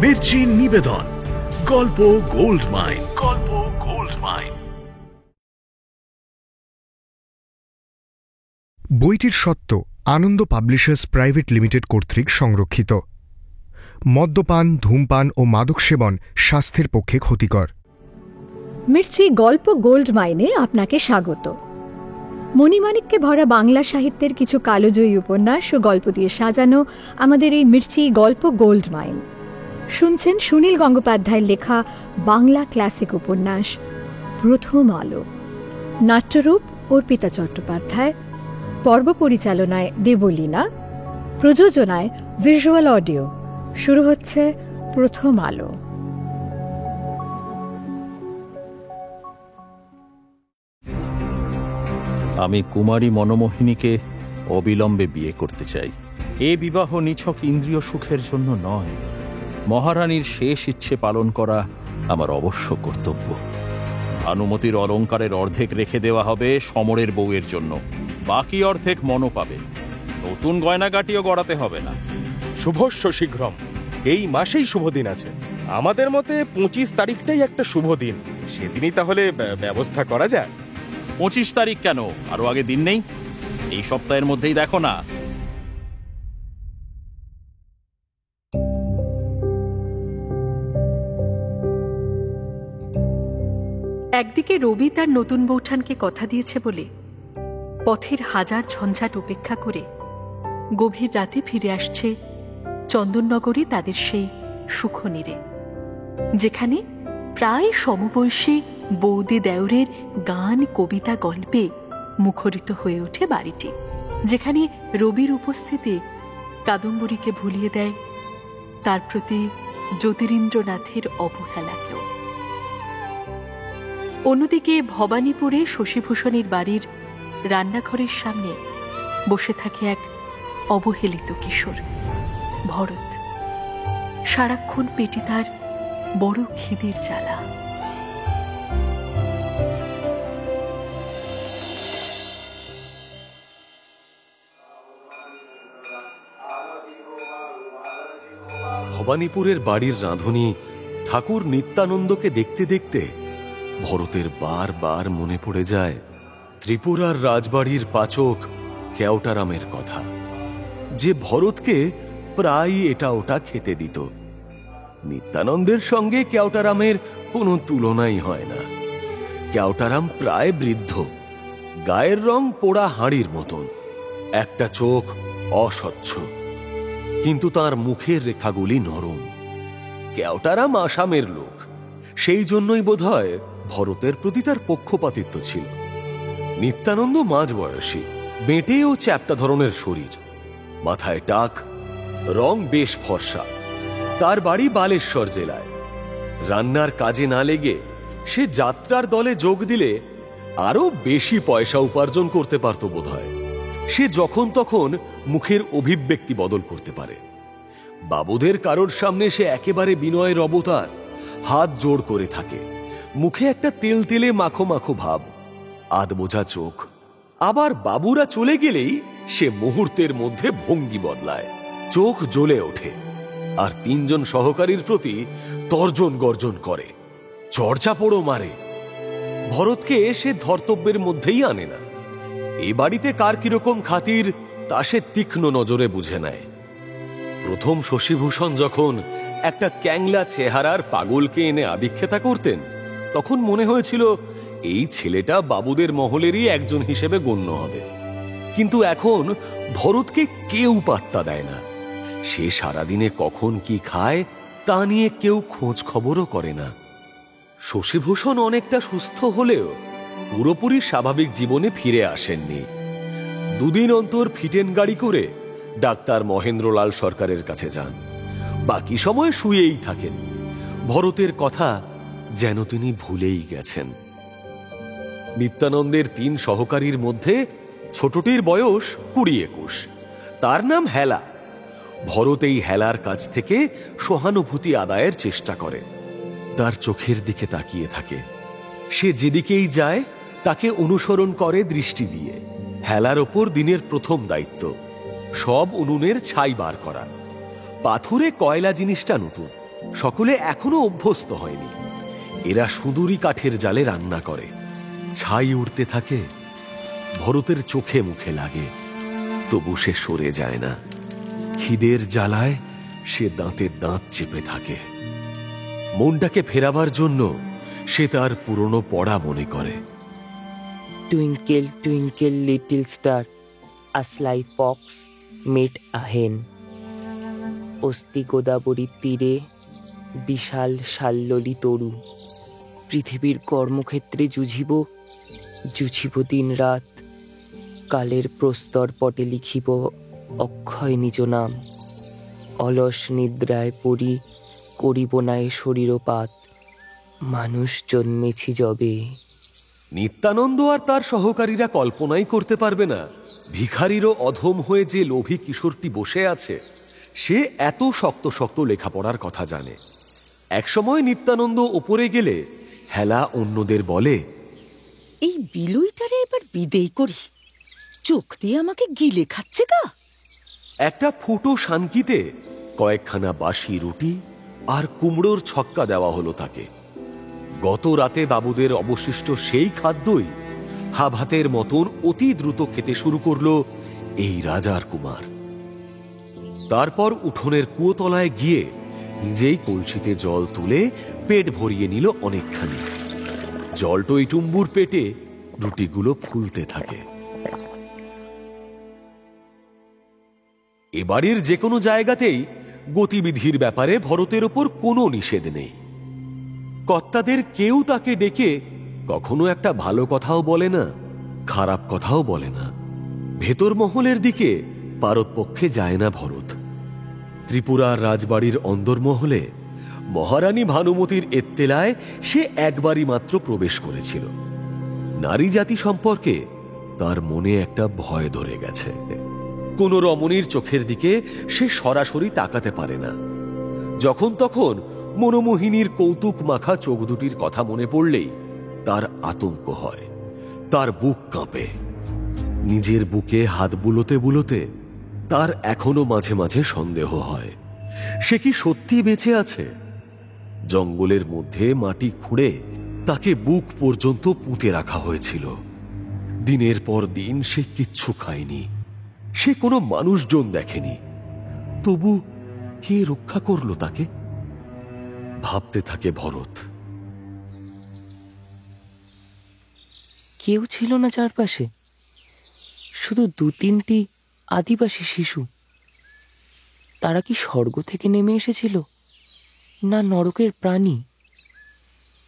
মির্চি নিবেদন, গল্প gold mine. গল্প গোল্ড মাইন। বইটির সত্ত্ব আনন্দ পাবলিশার্স প্রাইভেট লিমিটেড কর্তৃক সংরক্ষিত। মদ্যপান, ধূমপান ও মাদক সেবন স্বাস্থ্যের পক্ষে ক্ষতিকর। মির্চি গল্প গোল্ড মাইনে আপনাকে স্বাগত। মণিমাণিক্যে ভরা বাংলা সাহিত্যের কিছু কালোজয়ী উপন্যাস ও গল্প দিয়ে সাজানো আমাদের এই মির্চি গল্প গোল্ড মাইন। শুনছেন সুনীল গঙ্গোপাধ্যায়ের লেখা বাংলা ক্লাসিক উপন্যাস প্রথম আলো। নাট্যরূপ অর্পিতা চট্টোপাধ্যায়, পর্ব পরিচালনায় দেবলীনা, প্রযোজনায় ভিজুয়াল অডিও। শুরু হচ্ছে প্রথম আলো। আমি কুমারী মনমোহিনীকে অবিলম্বে বিয়ে করতে চাই। এ বিবাহ নিছক ইন্দ্রিয় সুখের জন্য নয়, মহারানীর শেষ ইচ্ছে পালন করা আমার অবশ্য কর্তব্য। ভানুমতির অলঙ্কারের অর্ধেক রেখে দেওয়া হবে সমরের বউয়ের জন্য, বাকি অর্ধেক মনও পাবে। নতুন গয়নাগাটিও গড়াতে হবে না। শুভস্য শীঘ্রম। এই মাসেই শুভ দিন আছে। আমাদের মতে 25 তারিখটাই একটা শুভ দিন। সেদিনই তাহলে ব্যবস্থা করা যায়। 25 তারিখ কেন? আরো আগে দিন নেই? এই সপ্তাহের মধ্যেই দেখো না। একদিকে রবি তার নতুন বৌঠানকে কথা দিয়েছে বলে পথের হাজার ঝঞ্ঝাট উপেক্ষা করে গভীর রাতে ফিরে আসছে চন্দননগরে তাদের সেই সুখনীরে, যেখানে প্রায় সমবয়সী বৌদি দেওরের গান, কবিতা, গল্পে মুখরিত হয়ে ওঠে বাড়িটি, যেখানে রবির উপস্থিতি কাদম্বরীকে ভুলিয়ে দেয় তার প্রতি জ্যোতিরিন্দ্রনাথের অবহেলাকেও। অন্যদিকে ভবানীপুরে শশীভূষণের বাড়ির রান্নাঘরের সামনে বসে থাকে এক অবহেলিত কিশোর, ভরত। সারাক্ষণ পেটে তার বড় খিদের জ্বালা। ভবানীপুরের বাড়ির রাঁধুনি ঠাকুর নিত্যানন্দকে দেখতে দেখতে ভরতের বারবার মনে পড়ে যায় ত্রিপুরার রাজবাড়ির পাচক কেওটারামের কথা, যে ভরতকে প্রায় এটা ওটা খেতে দিত। নিত্যানন্দের সঙ্গে কেওটারামের কোনো তুলনাই হয় না। কেওটারাম প্রায় বৃদ্ধ, গায়ের রং পোড়া হাঁড়ির মতন, একটা চোখ অস্বচ্ছ, কিন্তু তার মুখের রেখাগুলি নরম। কেওটারাম আসামের লোক, সেই জন্যই বোধহয় ভরতের প্রতি তার পক্ষপাতিত্ব ছিল। নিত্যানন্দ মাঝ বয়সী, বেঁটে ও চ্যাপ্টা ধরনের শরীর, মাথায় টাক, রং বেশ ফর্সা। তার বাড়ি বালেশ্বর জেলায়। রান্নার কাজে না লেগে সে যাত্রার দলে যোগ দিলে আরো বেশি পয়সা উপার্জন করতে পারত বোধহয়। সে যখন তখন মুখের অভিব্যক্তি বদল করতে পারে। বাবুদের কারোর সামনে সে একেবারে বিনয়ের অবতার, হাত জোড় করে থাকে, মুখে একটা তেলতেলে মাখো মাখো ভাব, আধবোঝা চোখ। আবার বাবুরা চলে গেলেই সে মুহূর্তের মধ্যে ভঙ্গি বদলায়, চোখ জ্বলে ওঠে, আর 3 জন সহকারীর প্রতি তর্জন গর্জন করে, চড়চাপড়ও মারে। ভরতকে সে ধর্তব্যের মধ্যেই আনে না। এ বাড়িতে কার কিরকম খাতির তা সে তীক্ষ্ণ নজরে বুঝে নেয়। প্রথম শশীভূষণ যখন একটা ক্যাংলা চেহারার পাগলকে এনে আদিক্ষেতা করতেন, তখন মনে হয়েছিল এই ছেলেটা বাবুদের মহলেরই একজন হিসেবে গণ্য হবে। কিন্তু এখন ভরতকে কেউ পাত্তা দেয় না। সে সারাদিনে কখন কি খায় তা নিয়ে কেউ খোঁজ খবরও করে না। শশীভূষণ অনেকটা সুস্থ হলেও পুরোপুরি স্বাভাবিক জীবনে ফিরে আসেননি। 2 দিন অন্তর ফিটেন গাড়ি করে ডাক্তার মহেন্দ্রলাল সরকারের কাছে যান, বাকি সময় শুয়েই থাকেন। ভরতের কথা যেন তিনি ভুলেই গেছেন। নিত্যানন্দের 3 সহকারীর মধ্যে ছোটটির বয়স 20-21, তার নাম হেলা। ভরত এই হেলার কাছ থেকে সহানুভূতি আদায়ের চেষ্টা করে, তার চোখের দিকে তাকিয়ে থাকে। সে যেদিকেই যায় তাকে অনুসরণ করে দৃষ্টি দিয়ে। হেলার ওপর দিনের প্রথম দায়িত্ব সব উনুনের ছাই বার করা। পাথুরে কয়লা জিনিসটা নতুন, সকলে এখনো অভ্যস্ত হয়নি। এরা সুদূরী কাঠের জালে রান্না করে, ছাই উঠতে থাকে, ভরতের চোখে মুখে লাগে, তবু সে সরে যায় না। খিদের জ্বালায় সে দাঁতে দাঁত চেপে থাকে। মনটাকে ফেরাবার জন্য সে তার পুরনো পড়া মনে করে। টুইঙ্কেল টুইঙ্কেল লিটল স্টার, আ স্লাই ফক্স মেট আ হেন। অস্তি গোদাবরীর তীরে বিশাল শাল্ললি তরু। পৃথিবীর কর্মক্ষেত্রে জুঝিব দিন রাত। কালের প্রস্তর পটে লিখিব অক্ষয় নিজ নাম। অলস নিদ্রায় পড়ি করিব নাই শরীরপাত। মানুষ জন্মেছি যবে। নিত্যানন্দ আর তার সহকারীরা কল্পনাই করতে পারবে না ভিখারিরও অধম হয়ে যে লোভী কিশোরটি বসে আছে সে এত শক্ত শক্ত লেখাপড়ার কথা জানে। একসময় নিত্যানন্দ ওপরে গেলে হেলা অন্যদের বলে, এই বিলুইটারে এবার বিদেয় করি, চোখ দিয়ে আমাকে গিলে খাচ্ছে গা। একটা ফুটো শানকিতে কয়েকখানা বাসি রুটি আর কুমড়োর ছক্কা দেওয়া হলো তাকে। গত রাতে বাবুদের অবশিষ্ট সেই খাদ্যই হাভাতের মতন অতি দ্রুত খেতে শুরু করলো এই রাজার কুমার। তারপর উঠোনের কুয়োতলায় গিয়ে নিজেই কলসিতে জল তুলে পেট ভরিয়ে নিল অনেকখানি। জল টইটুম্বুর পেটে রুটিগুলো ফুলতে থাকে। এবাড়ির যে কোনো জায়গাতেই গতিবিধির ব্যাপারে ভরতের ওপর কোনো নিষেধ নেই। কর্তাদের কেউ তাকে ডেকে কখনো একটা ভালো কথাও বলে না, খারাপ কথাও বলে না। ভেতর মহলের দিকে পারতপক্ষে যায় না ভরত। ত্রিপুরার রাজবাড়ির অন্দরমহলে মহারানী ভানুমতির এত্তেলায় সে একবারই মাত্র প্রবেশ করেছিল। নারী জাতি সম্পর্কে তার মনে একটা ভয় ধরে গেছে। কোন রমণীর চোখের দিকে সে সরাসরি তাকাতে পারে না। যখন তখন মনোমোহিনীর কৌতুক মাখা চোখ দুটির কথা মনে পড়লেই তার আতঙ্ক হয়, তার বুক কাঁপে। নিজের বুকে হাত বুলোতে বুলোতে তার এখনো মাঝে মাঝে সন্দেহ হয় সে কি সত্যি বেঁচে আছে। জঙ্গলের মধ্যে মাটি খুঁড়ে তাকে বুক পর্যন্ত পুঁতে রাখা হয়েছিল। দিনের পর দিন সে কিচ্ছু খায়নি, সে কোনো মানুষজন দেখেনি। তবু কে রক্ষা করলো তাকে? ভাবতে থাকে ভরত। কেউ ছিল না চারপাশে, শুধু 2-3টি আদিবাসী শিশু। তারা কি স্বর্গ থেকে নেমে এসেছিল না নরকের প্রাণী?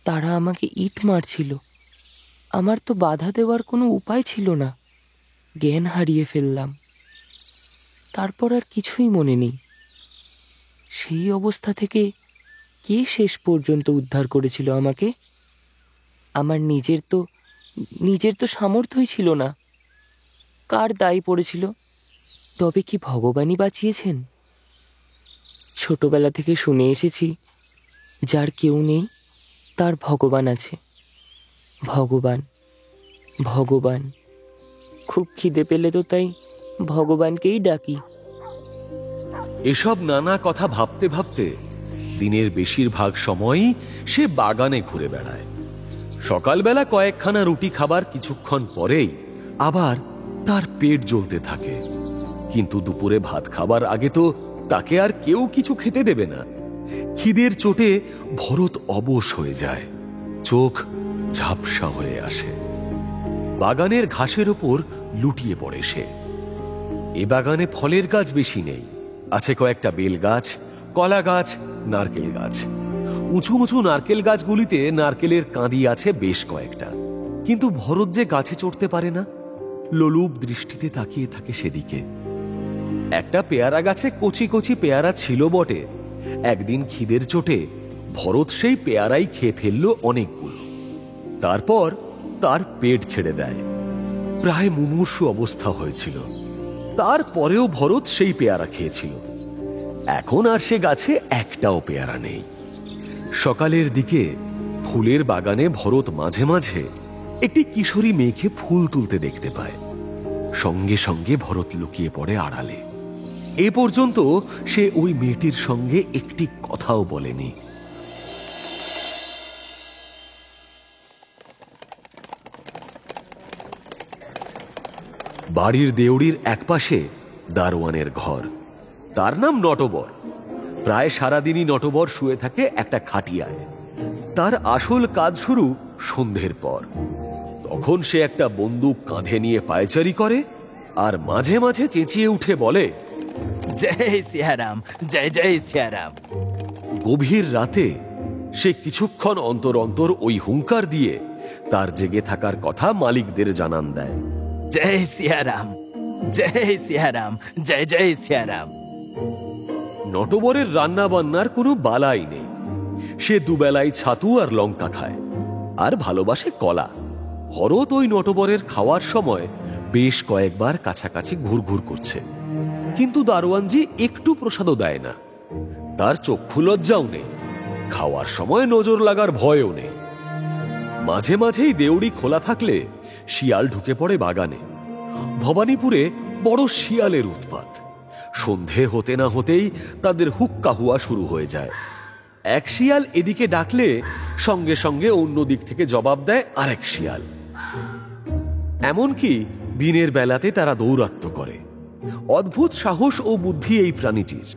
তারা আমাকে ইট মারছিল। আমার তো বাধা দেওয়ার কোনো উপায় ছিল না। জ্ঞান হারিয়ে ফেললাম। তারপর আর কিছুই মনে নেই। সেই অবস্থা থেকে কে শেষ পর্যন্ত উদ্ধার করেছিল আমাকে? আমার নিজের তো সামর্থ্যই ছিল না। কার দায় পড়েছিল? তবে কি ভগবানই বাঁচিয়েছেন? ছোটবেলা থেকে শুনে এসেছি, যার কেউ নেই তার ভগবান আছে। ভগবান ভগবান, খুব খিদে পেলে তো তাই ভগবানকেই ডাকি। এসব নানা কথা ভাবতে ভাবতে দিনের বেশিরভাগ সময়ই সে বাগানে ঘুরে বেড়ায়। সকালবেলা কয়েকখানা রুটি খাবার কিছুক্ষণ পরেই আবার তার পেট জ্বলতে থাকে। কিন্তু দুপুরে ভাত খাবার আগে তো তাকে আর কেউ কিছু খেতে দেবে না। খিদের চোটে ভরত অবশ হয়ে যায়, চোখ ঝাপসা হয়ে আসে। বাগানের ঘাসের ওপর লুটিয়ে পড়ে সে। এ বাগানে ফলের গাছ বেশি নেই, আছে কয়েকটা বেল গাছ, কলা গাছ, নারকেল গাছ। উঁচু উঁচু নারকেল গাছগুলিতে নারকেলের কাঁদি আছে বেশ কয়েকটা। কিন্তু ভরত যে গাছে চড়তে পারে না, লোলুপ দৃষ্টিতে তাকিয়ে থাকে সেদিকে। একটা পেয়ারা গাছে কচি কচি পেয়ারা ছিল বটে। একদিন খিদের চোটে ভরত সেই পেয়ারাই খেয়ে ফেলল অনেকগুলো। তারপর তার পেট ছেড়ে দেয়। প্রায় মুমূর্ষু অবস্থা হয়েছিল। তারপরেও ভরত সেই পেয়ারা খেয়েছিল। এখন আর সে গাছে একটাও পেয়ারা নেই। সকালের দিকে ফুলের বাগানে ভরত মাঝে মাঝে একটি কিশোরী মেয়েকে ফুল তুলতে দেখতে পায়। সঙ্গে সঙ্গে ভরত লুকিয়ে পড়ে আড়ালে। এ পর্যন্ত সে ওই মেয়েটির সঙ্গে একটি কথাও বলেনি। বাড়ির দেউড়ির একপাশে দারোয়ানের ঘর। তার নাম নটবর। প্রায় সারাদিনই নটবর শুয়ে থাকে একটা খাটিয়ায়। তার আসল কাজ শুরু সন্ধ্যের পর। তখন সে একটা বন্দুক কাঁধে নিয়ে পায়চারি করে আর মাঝে মাঝে চেঁচিয়ে উঠে বলে, জয় সিয়ারাম, জয় জয় সিয়ারাম। গভীর রাতে সে কিছুক্ষণ অন্তর অন্তর ওই হুঙ্কার দিয়ে তার জেগে থাকার কথা মালিকদের জানান দেয়। জয় সিয়ারাম, জয় সিয়ারাম, জয় জয় সিয়ারাম। নটবরের রান্না বান্নার কোনো বালাই নেই। সে দুবেলায় ছাতু আর লঙ্কা খায় আর ভালোবাসে কলা। ভরত ওই নটবরের খাওয়ার সময় বেশ কয়েকবার কাছাকাছি ঘুরঘুর করছে, কিন্তু দারোয়ানজি একটু প্রসাদও দেয় না। তার চক্ষু লজ্জাও নেই, খাওয়ার সময় নজর লাগার ভয়ও নেই। মাঝে মাঝেই দেউড়ি খোলা থাকলে শিয়াল ঢুকে পড়ে বাগানে। ভবানীপুরে বড় শিয়ালের উৎপাত। সন্ধে হতে না হতেই তাদের হুক্কা হুয়া শুরু হয়ে যায়। এক শিয়াল এদিকে ডাকলে সঙ্গে সঙ্গে অন্য দিক থেকে জবাব দেয় আরেক শিয়াল। এমনকি দিনের বেলাতে তারা দৌরাত্ম্য করে। অদ্ভুত সাহস ও বুদ্ধি এই প্রাণীটির।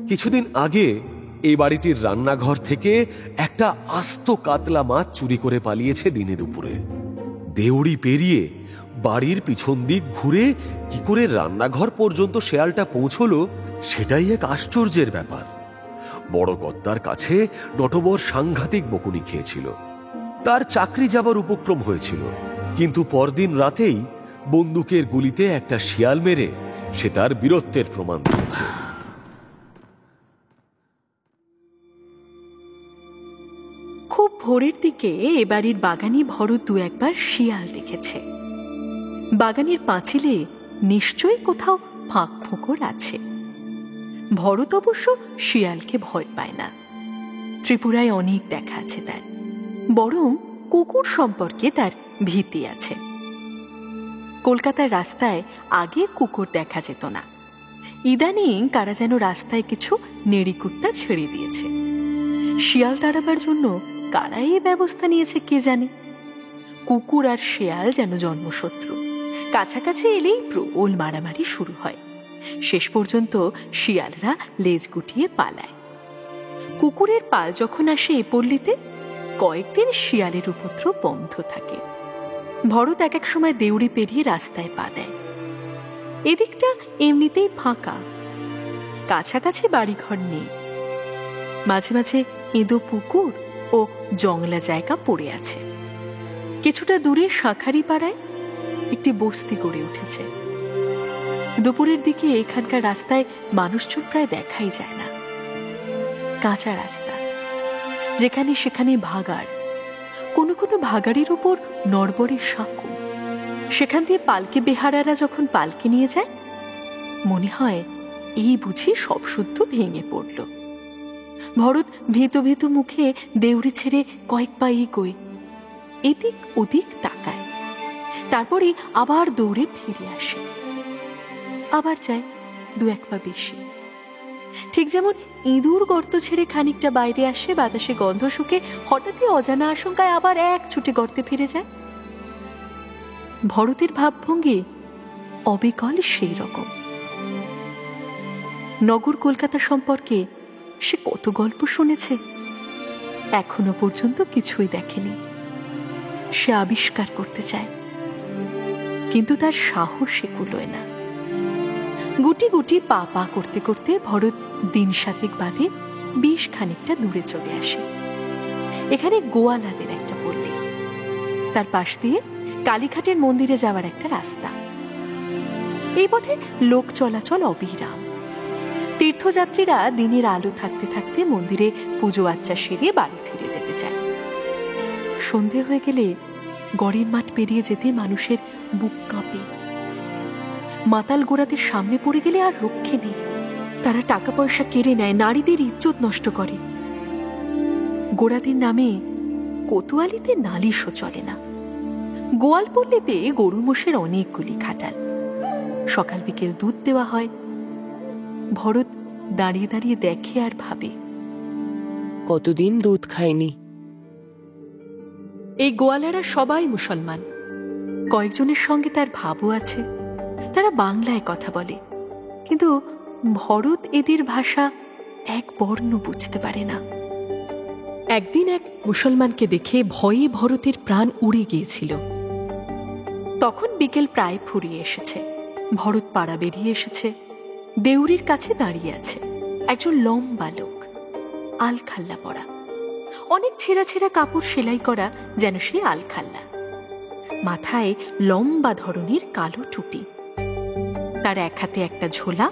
কিছুদিন আগে এই বাড়িটির রান্নাঘর থেকে একটা আস্ত কাতলা মাছ চুরি করে পালিয়েছে দিনে দুপুরে। দেউড়ি পেরিয়ে বাড়ির পিছন দিক ঘুরে কি করে রান্নাঘর পর্যন্ত শেয়ালটা পৌঁছলো সেটাই এক আশ্চর্যের ব্যাপার। বড় কর্তার কাছে নটবর সাংঘাতিক বকুনি খেয়েছিল। তার চাকরি যাবার উপক্রম হয়েছিল, কিন্তু পরদিন রাতেই বন্দুকের গুলিতে একটা শিয়াল মেরে সে তার বীরত্বের প্রমাণ দিয়েছে। খুব ভোরের দিকে এ বাড়ির বাগানি ভরত দু একবার শিয়াল দেখেছে। বাগানের পাঁচিলে নিশ্চয়ই কোথাও ফাঁক ফোকর আছে। ভরত অবশ্য শিয়ালকে ভয় পায় না। ত্রিপুরায় অনেক দেখা আছে তার, বরং কুকুর সম্পর্কে তার ভীতি আছে। কলকাতার রাস্তায় আগে কুকুর দেখা যেত না। ইদানিং কারা যেন রাস্তায় কিছু নেড়িকুত্তা ছেড়ে দিয়েছে। শিয়াল তাড়াবার জন্য কারা এই ব্যবস্থা নিয়েছে কে জানে। কুকুর আর শিয়াল যেন জন্মশত্রু। কাছাকাছি এলেই প্রবল মারামারি শুরু হয়। শেষ পর্যন্ত শিয়ালরা লেজ গুটিয়ে পালায়। কুকুরের পাল যখন আসে এ পল্লীতে, কয়েকদিন শিয়ালের উপদ্রব বন্ধ থাকে। ভরত এক এক সময় দেউড়ি পেরিয়ে রাস্তায় পা দেয়। এদিকটা এমনিতেই ফাঁকা, কাছাকাছি বাড়িঘর নেই। মাঝে মাঝে এঁদো পুকুর ও জংলা জায়গা পড়ে আছে। কিছুটা দূরে শাঁখারি পাড়ায় একটি বস্তি গড়ে উঠেছে। দুপুরের দিকে এখানকার রাস্তায় মানুষজন প্রায় দেখাই যায় না। কাঁচা রাস্তা, যেখানে সেখানে ভাগাড়, কোনো কোনো ভাগাড়ের ওপর নড়বড়ের সাঁকো। সেখান দিয়ে পালকি বেহারারা যখন পালকি নিয়ে যায়, মনে হয় এই বুঝি সব শুদ্ধ ভেঙে পড়ল। ভরত ভীত ভীত মুখে দেউড়ি ছেড়ে কয়েক পা এগোয়, এদিক ওদিক তাকায়, তারপরে আবার দৌড়ে ফিরে আসে, আবার যায় দু এক পা বেশি। ঠিক যেমন ইঁদুর গর্ত ছেড়ে খানিকটা বাইরে আসে, বাতাসে গন্ধ শুকে হঠাৎই অজানা আশঙ্কায় আবার এক ছুটে গর্তে ফিরে যায়। ভরতের ভাবভঙ্গি অবিকল সেই রকম। নগর কলকাতা সম্পর্কে সে কত গল্প শুনেছে, এখনো পর্যন্ত কিছুই দেখেনি। সে আবিষ্কার করতে চায়, কিন্তু তার সাহস সে কুলোয় না। গুটি গুটি পা পা করতে করতে ভরত দিন সাতেক বাদে বেশ খানিকটা দূরে চলে আসে। এখানে গোয়ালাদের একটা পল্লী, তার পাশ দিয়ে কালীঘাটের মন্দিরে যাওয়ার একটা রাস্তা। এই পথে লোক চলাচল অবিরাম। তীর্থযাত্রীরা দিনের আলো থাকতে থাকতে মন্দিরে পুজো আচ্চা সেরে বাড়ি ফিরে যেতে চায়। সন্ধে হয়ে গেলে গড়ের মাঠ পেরিয়ে যেতে মানুষের বুক কাঁপে। মাতাল গোড়াদের সামনে পড়ে গেলে আর রক্ষে নেই। তারা টাকা পয়সা কেড়ে নেয়, নারীদের ইজ্জত নষ্ট করে। গোড়াদের নামে কোতোয়ালিতে নালিশও চলে না। গোয়ালপল্লীতে গরু মোষের অনেকগুলি খাটাল। সকাল বিকেল দুধ দেওয়া হয়। ভরত দাঁড়িয়ে দাঁড়িয়ে দেখে আর ভাবে, কতদিন দুধ খায়নি। এই গোয়ালারা সবাই মুসলমান, কয়েকজনের সঙ্গে তার ভাবও আছে, তারা বাংলায় কথা বলে, কিন্তু ভরত এদের ভাষা এক বর্ণ বুঝতে পারে না। একদিন এক মুসলমানকে দেখে ভয়ে ভরতের প্রাণ উড়ে গিয়েছিল। তখন বিকেল প্রায় ফুরিয়ে এসেছে। ভরত পাড়া বেরিয়ে এসেছে, দেউরির কাছে দাঁড়িয়ে আছে একজন লম্বা লোক, আলখাল্লা পরা, অনেক ছেঁড়া ছেঁড়া কাপড় সেলাই করা, যেন সে আলখাল্লা। মাথায় লম্বা ধরনের কালো টুপি, তার এক হাতে একটা ঝোলা,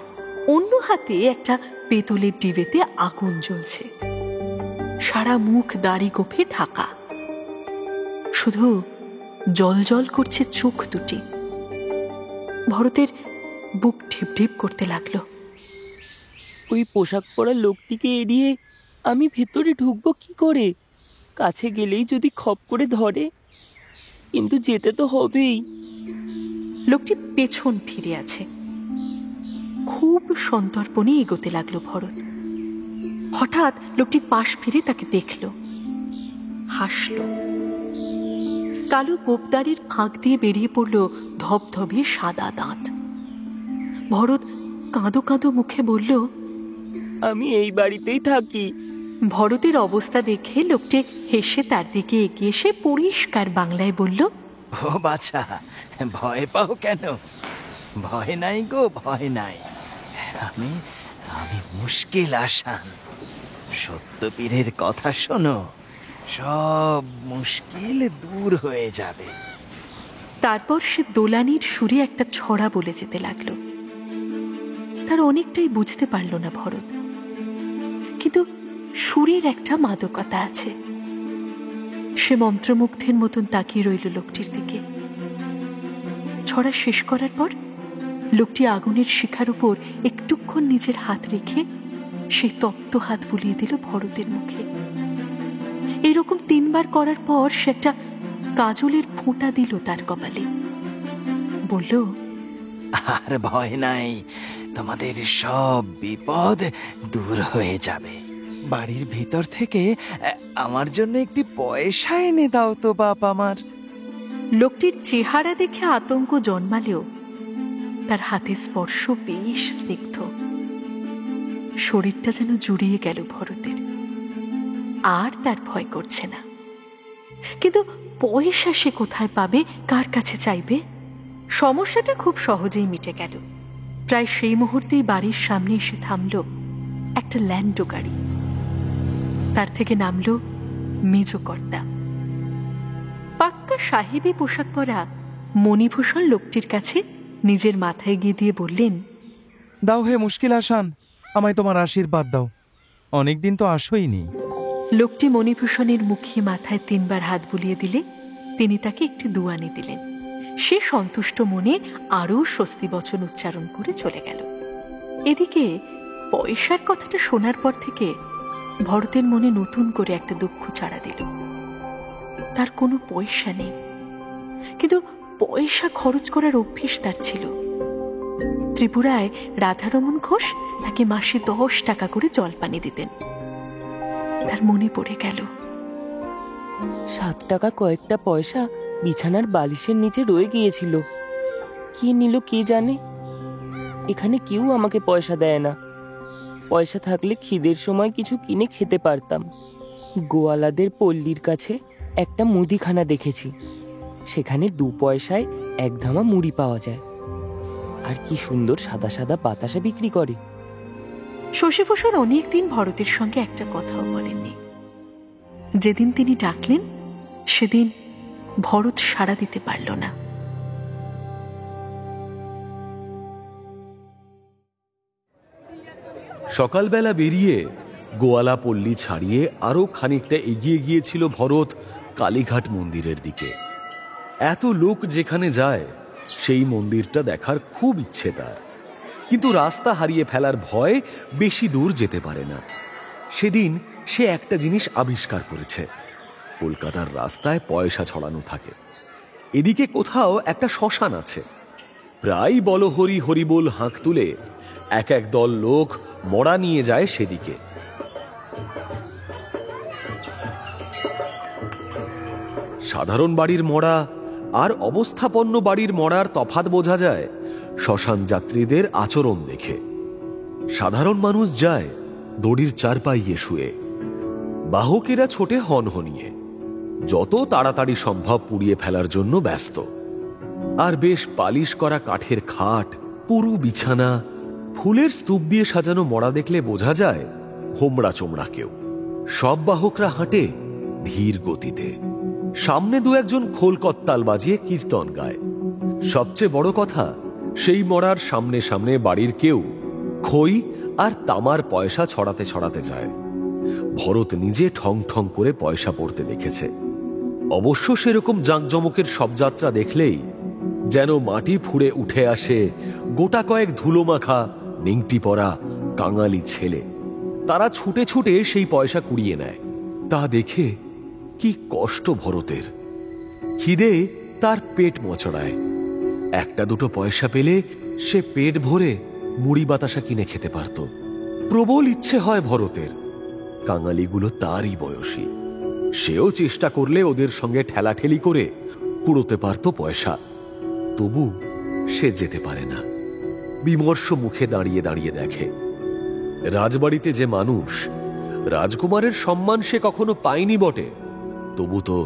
অন্য হাতে একটা পেতলের ডিবেতে আগুন জ্বলছে। সারা মুখ দাড়ি গোফে ঢাকা, শুধু জল জল করছে চোখ দুটি। ভরতের বুক ঢিপ ঢিপ করতে লাগলো। ওই পোশাক পরা লোকটিকে এড়িয়ে আমি ভেতরে ঢুকবো কি করে? কাছে গেলেই যদি খপ করে ধরে, কিন্তু যেতে তো হবেই। লোকটি পেছন ফিরে আছে। খুব সন্তর্পণে এগোতে লাগলো ভরত। হঠাৎ লোকটি পাশ ফিরে তাকে দেখল, হাসল। কালো গোপদারির ফাঁক দিয়ে বেরিয়ে পড়ল ধবধবে সাদা দাঁত। ভরত কাঁদো কাঁদো মুখে বলল, আমি এই বাড়িতেই থাকি। ভরতের অবস্থা দেখে লোকটি হেসে তার দিকে এগিয়ে এসে পরিষ্কার বাংলায় বলল, ও বাছা, ভয় পাও কেন? ভয় নাই গো, ভয় নাই। আমি আমি মুশকিল আসান। সত্যপীরের কথা শোনো, সব মুশকিল দূর হয়ে যাবে। তারপর সে দোলানির সুরে একটা ছড়া বলে যেতে লাগলো। তার অনেকটাই বুঝতে পারল না ভরত, কিন্তু সুরের একটা মাদকতা আছে। সে মন্ত্রমুগ্ধের মতন তাকিয়ে রইল লোকটির দিকে। ছড়া শেষ করার পর লোকটি আগুনের শিখার উপর একটুক্ষণ নিজের হাত রেখে সেই তপ্ত হাত বুলিয়ে দিল ভরতের মুখে। এরকম 3 বার করার পর সে একটা কাজলের ফোঁটা দিল তার কপালে, বলল, আর ভয় নাই, তোমাদের সব বিপদ দূর হয়ে যাবে। বাড়ির ভিতর থেকে আমার জন্য একটি পয়সা এনে দাও তো বাপ আমার। লোকটির চেহারা দেখে আতঙ্ক জন্মালেও তার হাতের স্পর্শ বেশ স্নিগ্ধ। শরীরটা যেন জুড়িয়ে গেল ভরতের, আর তার ভয় করছে না। কিন্তু পয়সা সে কোথায় পাবে, কার কাছে চাইবে? সমস্যাটা খুব সহজেই মিটে গেল। প্রায় সেই মুহূর্তেই বাড়ির সামনে এসে থামল একটা ল্যান্ডো গাড়ি। তার থেকে নামল মেজকর্তা, পাক্কা সাহেবী পোশাক পরা মণিভূষণ লোকটির কাছে নিজের মাথায় গিয়ে দিয়ে বললেন, দাও হে মুশকিল আসান, আমায় তোমার আশীর্বাদ দাও, অনেকদিন তো আসোইনি। লোকটি মণিভূষণের মুখে মাথায় 3 বার হাত বুলিয়ে দিলে তিনি তাকে একটি দুয়ানি দিলেন। সে সন্তুষ্ট মনে আরও স্বস্তি বচন উচ্চারণ করে চলে গেল। এদিকে পয়সার কথাটা শোনার পর থেকে ভরতের মনে নতুন করে একটা দুঃখ চাড়া দিল। তার কোনো পয়সা নেই, কিন্তু পয়সা খরচ করার অভ্যেস তার ছিল। ত্রিপুরায় রাধারমন ঘোষ তাকে মাসে 10 টাকা করে জলপানি দিতেন। তার মনে পড়ে গেল, 7 টাকা কয়েকটা পয়সা বিছানার বালিশের নিচে রয়ে গিয়েছিল। কি নিল কে জানে। এখানে কেউ আমাকে পয়সা দেয় না। পয়সা থাকলে খিদের সময় কিছু কিনে খেতে পারতাম। গোয়ালাদের পল্লীর কাছে একটা মুদিখানা দেখেছি, সেখানে 2 পয়সায় 1 ধামা মুড়ি পাওয়া যায়, আর কি সুন্দর সাদা সাদা বাতাসা বিক্রি করে। শশীভূষণ অনেকদিন ভরতের সঙ্গে একটা কথাও বলেননি। যেদিন তিনি ডাকলেন সেদিন ভরত সাড়া দিতে পারল না। সকালবেলা বেরিয়ে গোয়ালা পল্লী ছাড়িয়ে আরো খানিকটা এগিয়ে গিয়েছিল ভরত কালীঘাট মন্দিরের দিকে। এত লোক যেখানে যায় সেই মন্দিরটা দেখার খুব ইচ্ছে তার, কিন্তু রাস্তা হারিয়ে ফেলার ভয় বেশি দূর যেতে পারে না। সেদিন সে একটা জিনিস আবিষ্কার করেছে, কলকাতার রাস্তায় পয়সা ছড়ানো থাকে। এদিকে কোথাও একটা শ্মশান আছে। প্রায় বলহরি হরিবোল হাঁক তুলে এক এক দল লোক মড়া নিয়ে যায় সেদিকে। সাধারণ বাড়ির মড়া আর অবস্থাপন্ন বাড়ির মড়ার তফাৎ বোঝা যায় শ্মশান যাত্রীদের আচরণ দেখে। সাধারণ মানুষ যায় দড়ির চারপাইয়ে শুয়ে, বাহকেরা ছোটে হনহনিয়ে, যত তাড়াতাড়ি সম্ভব পুড়িয়ে ফেলার জন্য ব্যস্ত। আর বেশ পালিশ করা কাঠের খাট, পুরু বিছানা, ফুলের স্তূপ দিয়ে সাজানো মড়া দেখলে বোঝা যায় হোমড়া চোমড়া কেউ। সব বাহকরা হাঁটে ধীর গতিতে, সামনে দু একজন খোল কত্তাল বাজিয়ে কীর্তন গায়। সবচেয়ে বড় কথা, সেই মড়ার সামনে সামনে বাড়ির কেউ খই আর তামার পয়সা ছড়াতে ছড়াতে যায়। ভরত নিজে ঠং ঠং করে পয়সা পড়তে দেখেছে। অবশ্য সেরকম জাঁকজমকের শবযাত্রা দেখলেই যেন মাটি ফুঁড়ে উঠে আসে গোটা কয়েক ধুলো মাখা নেংটি পরা কাঙালি ছেলে। তারা ছুটে ছুটে সেই পয়সা কুড়িয়ে নেয়। তা দেখে কি কষ্ট ভরতের। খিদে তার পেট মচড়ায়। একটা দুটো পয়সা পেলে সে পেট ভরে মুড়ি বাতাসা কিনে খেতে পারত। প্রবল ইচ্ছে হয় ভরতের। কাঙালিগুলো তারই বয়সী। সেও চেষ্টা করলে ওদের সঙ্গে ঠেলাঠেলি করে কুড়োতে পারত পয়সা। তবু সে যেতে পারে না। বিমর্ষ মুখে দাঁড়িয়ে দাঁড়িয়ে দেখে রাজবাড়িতে যে মানুষ, রাজকুমারের সম্মান সে কখনো পায়নি বটে, তবু তো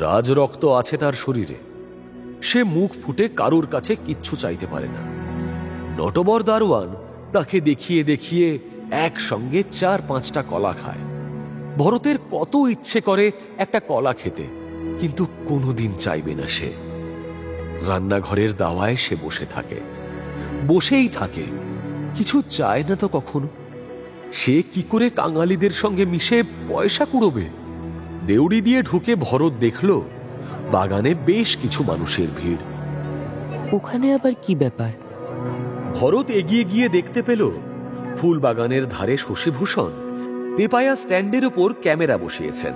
রাজরক্ত আছে তার শরীরে। সে মুখ ফুটে কারুর কাছে কিচ্ছু চাইতে পারে না। নটবর দারোয়ান তাকে দেখিয়ে দেখিয়ে একসঙ্গে 4-5টা কলা খায়। ভরতের কত ইচ্ছে করে একটা কলা খেতে, কিন্তু কোনোদিন চাইবে না সে। রান্নাঘরের দাওয়ায় সে বসে থাকে, বসেই থাকে, কিছু চায় না তো কখনো। সে কি করে কাঙালিদের সঙ্গে মিশে পয়সা কুড়োবে? দেউড়ি দিয়ে ঢুকে ভরত দেখল বাগানে বেশ কিছু মানুষের ভিড়। ওখানে আবার কি ব্যাপার? ভরত এগিয়ে গিয়ে দেখতে পেল ফুল বাগানের ধারে শশীভূষণ তেপায়া স্ট্যান্ডের উপর ক্যামেরা বসিয়েছেন।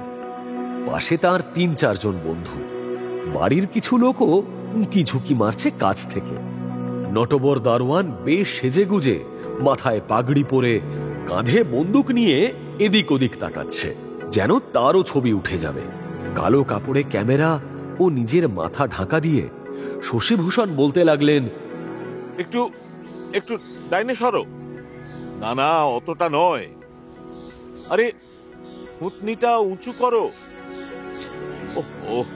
পাশে তার 3-4 জন বন্ধু। বাড়ির কিছু লোকও উঁকি ঝুঁকি মারছে কাছ থেকে। নটবর দারোয়ান বেশ সেজে গুজে, মাথায় পাগড়ি পরে, কাঁধে বন্দুক নিয়ে এদিক ওদিক তাকাচ্ছে, যেন তারও ছবি উঠে যাবে। কালো কাপড়ে ক্যামেরা ও নিজের মাথা ঢাকা দিয়ে শশীভূষণ বলতে লাগলেন, একটু একটু ডাইনে সরো। না না, অতটা নয়। আরে পুতনিটা উঁচু করো। ওহ,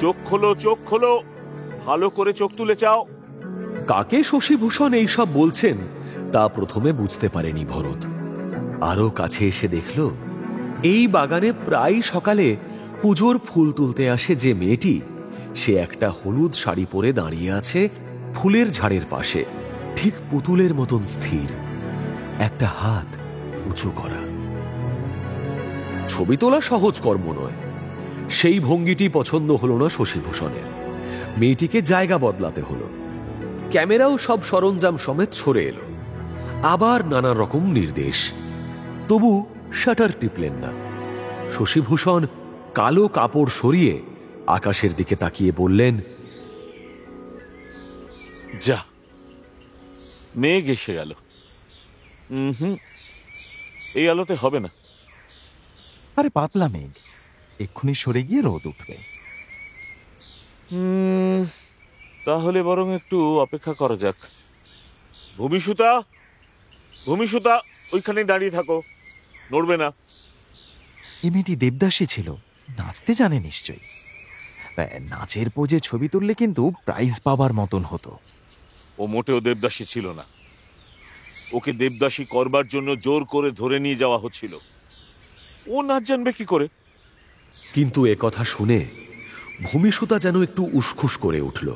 চোখ খোলো, চোখ খোলো, ভালো করে চোখ তুলে চাও। কাকে শশীভূষণ এইসব বলছেন তা প্রথমে বুঝতে পারেনি ভরত। আরো কাছে এসে দেখল এই বাগানে প্রায় সকালে পুজোর ফুল তুলতে আসে যে মেয়েটি, সে একটা হলুদ শাড়ি পরে দাঁড়িয়ে আছে ফুলের ঝাড়ের পাশে, ঠিক পুতুলের মতন স্থির, একটা হাত উঁচু করা। ছবি তোলা সহজ কর্ম নয়। সেই ভঙ্গিটি পছন্দ হলো না শশীভূষণের। মেয়েটিকে জায়গা বদলাতে হলো। ক্যামেরাও সব সরঞ্জাম সমেত সরে এলো। আবার নানা রকম নির্দেশ। তবু শাটার টিপলেন না। শশীভূষণ কালো কাপড় সরিয়ে আকাশের দিকে তাকিয়ে বললেন, যা, মেঘ এসে গেল। এই আলোতে হবে না। আরে পাতলা মেঘ, এক্ষুনি সরে গিয়ে রোদ উঠবে। তাহলে বরং একটু অপেক্ষা করা যাক। ভূমিসুতা, ভূমিসুতা, ওইখানে দাঁড়িয়ে থাকো, নড়বে না। এই মেয়েটি দেবদাসী ছিল, নাচতে জানে নিশ্চয়ই। নাচের পোজে ছবি তুললে কিন্তু প্রাইজ পাবার মতন হতো। ও মোটেও দেবদাসী ছিল না। ওকে দেবদাসী করবার জন্য জোর করে ধরে নিয়ে যাওয়া হচ্ছিল। ও নাচ জানবে কি করে? কিন্তু এ কথা শুনে ভূমিসুতা যেন একটু উসখুস করে উঠল।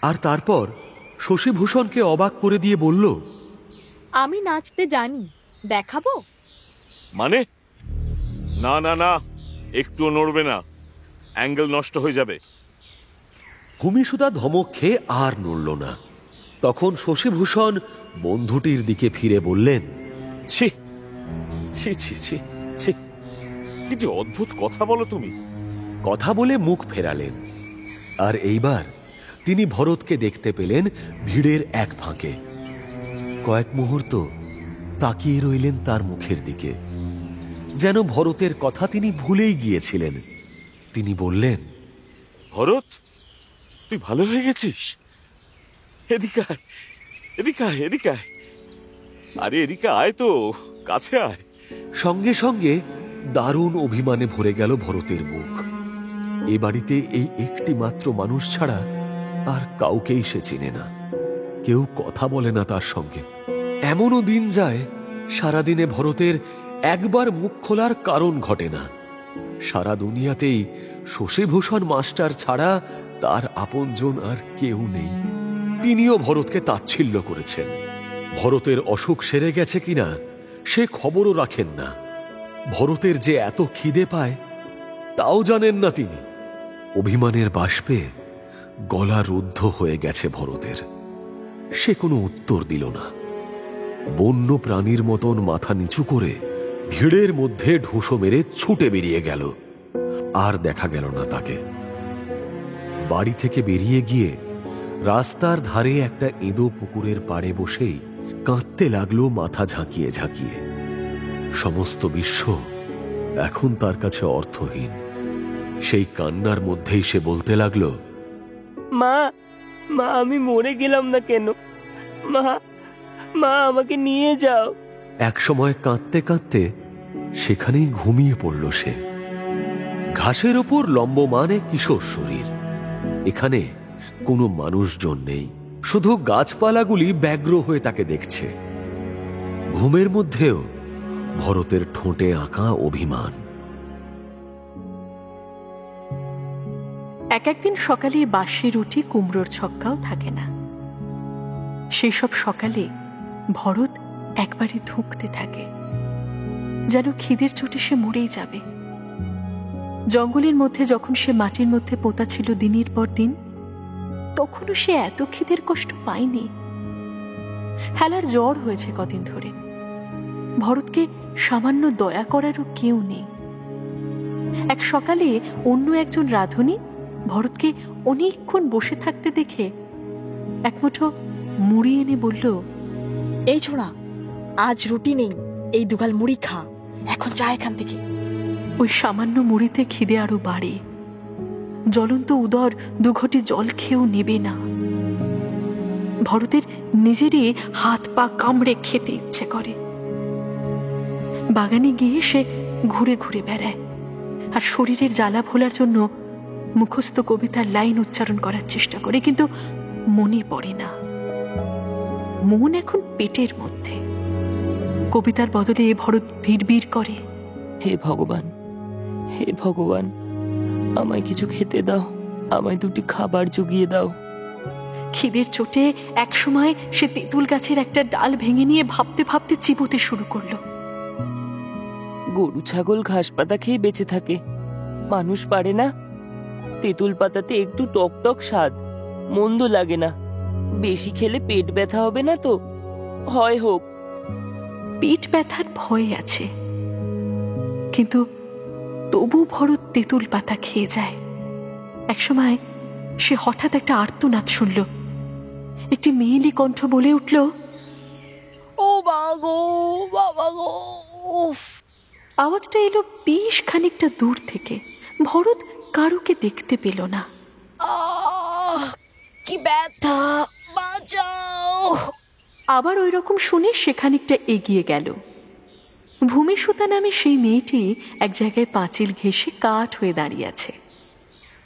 আর তারপর শশীভূষণকে অবাক করে দিয়ে বলল, আমি নাচতে জানি, দেখাবো? মানে? না না না, একটুও নড়বে না, অ্যাঙ্গেল নষ্ট হয়ে যাবে। ভূমিসুতা ধমক খেয়ে আর নড়ল না। তখন শশীভূষণ বন্ধুটির দিকে ফিরে বললেন, ছি ছি ছি ছি ছি, কি যে অদ্ভুত কথা বলো তুমি। কথা বলে মুখ ফেরালেন। আর এইবার তিনি ভরতকে দেখতে পেলেন ভিড়ের এক ফাঁকে। কয়েক মুহূর্ত তাকিয়ে রইলেন তার মুখের দিকে, যেন ভরতের কথা তিনি ভুলেই গিয়েছিলেন। তিনি বললেন, ভরত, তুই ভালো হয়ে গেছিস? এদিকে আয়, এদিকে আয়, এদিকে আয়। আরে এদিকে আয় তো, কাছে আয়। সঙ্গে সঙ্গে দারুণ অভিমানে ভরে গেল ভরতের মুখ। এ বাড়িতে এই একটি মাত্র মানুষ ছাড়া আর কাউকেই সে চিনে না। কেউ কথা বলে না তার সঙ্গে। এমনও দিন যায় সারাদিনে ভরতের একবার মুখ খোলার কারণ ঘটে না। সারা দুনিয়াতেই শশীভূষণ মাস্টার ছাড়া তার আপনজন আর কেউ নেই। তিনিও ভরতকে তাচ্ছিল্য করেছেন। ভরতের অসুখ সেরে গেছে কিনা সে খবরও রাখেন না। ভরতের যে এত খিদে পায় তাও জানেন না তিনি। অভিমানের বাষ্পে গলা রুদ্ধ হয়ে গেছে ভরতের। সে কোনো উত্তর দিল না। বন্য প্রাণীর মতন মাথা নিচু করে ভিড়ের মধ্যে ঢুঁসো মেরে ছুটে বেরিয়ে গেল। আর দেখা গেল না তাকে। বাড়ি থেকে বেরিয়ে গিয়ে রাস্তার ধারে একটা এঁদো পুকুরের পাড়ে বসেই কাঁদতে লাগলো মাথা ঝাঁকিয়ে ঝাঁকিয়ে। সমস্ত বিশ্ব এখন তার কাছে অর্থহীন। সেই কান্নার মধ্যেই সে বলতে লাগলো, মা, মা, আমি মরে গেলাম না কেন? মা, মা, আমাকে নিয়ে যাও। এক সময় কাঁদতে কাঁদতে সেখানেই ঘুমিয়ে পড়ল সে। ঘাসের ওপর লম্বমান এক কিশোর শরীর। এখানে কোনো মানুষজন নেই, শুধু গাছপালাগুলি ব্যগ্র হয়ে তাকে দেখছে। ঘুমের মধ্যেও ভরতের ঠোঁটে আঁকা অভিমান। একদিন সকালে বাসি রুটি কুমড়োর ছক্কাও থাকে না। সেই সব সকালে ভরত একবারে ধুঁকতে থাকে, যেন খিদের চোটে সে মরেই যাবে। জঙ্গলের মধ্যে যখন সে মাটির মধ্যে পোতা ছিল দিনের পর দিন, তখনও সে এত খিদের কষ্ট পায়নি। হেলার জ্বর হয়েছে কদিন ধরে। ভরতকে সামান্য দয়া করারও কেউ নেই। এক সকালে অন্য একজন রাঁধুনি ভরতকে অনেকক্ষণ বসে থাকতে দেখে এক মুঠো মুড়ি এনে বলল, এই ছোড়া, আজ রুটি নেই, এই দুগাল মুড়ি খা, এখন যা এখান থেকে। ওই সামান্য মুড়িতে খিদে আরো বাড়ে। জ্বলন্ত উদর দুঘটি জল খেয়েও নেবে না। ভরতের নিজেরই হাত পা কামড়ে খেতে ইচ্ছে করে। বাগানে গিয়ে সে ঘুরে ঘুরে বেড়ায় আর শরীরের জ্বালা ভোলার জন্য মুখস্থ কবিতার লাইন উচ্চারণ করার চেষ্টা করে, কিন্তু মনে পড়ে না। মন এখন পেটের মধ্যে। কবিতার বদলে ভরত ভিড় করে, হে ভগবান, হে ভগবান, আমায় কিছু খেতে দাও, আমায় দুটি খাবার জুগিয়ে দাও। খিদের চোটে একসময় সে তেঁতুল গাছের একটা ডাল ভেঙে নিয়ে ভাবতে ভাবতে চিবোতে শুরু করলো। গরু ছাগল ঘাস পাতা খেয়ে বেঁচে থাকে, মানুষ পারে না? তেঁতুল পাতাতে একটু টক টক স্বাদ, মন্দ লাগে না। বেশি খেলে পেট ব্যথা হবে না তো? হয় হোক। পেট ব্যথার ভয় আছে, কিন্তু তবু ভরত তেঁতুল পাতা খেয়ে যায়। একসময় সে হঠাৎ একটা আর্তনাদ শুনল। একটি মেয়েলি কণ্ঠ বলে উঠল, ও বাগো, বাবা গো। আওয়াজটা এলো বেশ খানিকটা দূর থেকে। ভরত কারুকে দেখতে পেল না। কি ব্যথা, বাঁচাও। আবার ওই রকম শুনে সে খানিকটা এগিয়ে গেল। ভূমিসুতা নামে সেই মেয়েটি এক জায়গায় পাঁচিল ঘেঁষে কাঠ হয়ে দাঁড়িয়ে আছে,